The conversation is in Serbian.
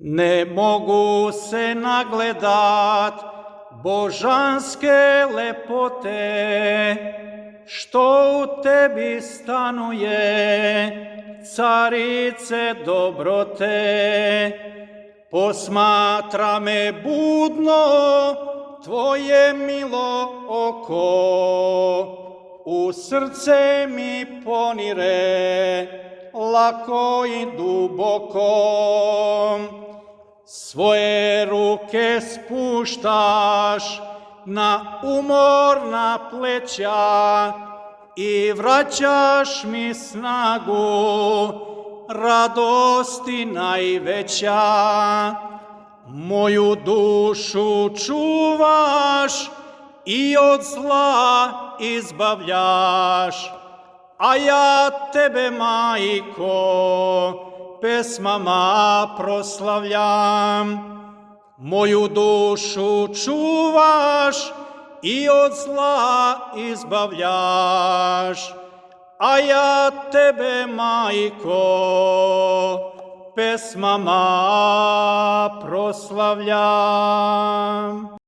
Ne mogu se nagledat božanske lepote, što u tebi stanuje, carice dobrote. Posmatra me budno tvoje milo oko, u srce mi ponire lako i duboko. Svoje ruke spuštaš na umorna pleća i vraćaš mi snagu, radosti najveća. Moju dušu čuvaš i od zla izbavljaš, a ja tebe, Majko, pesmama proslavljam. Moju dušu čuvaš i od zla izbavljaš, a ja tebe, Majko, pesmama proslavljam.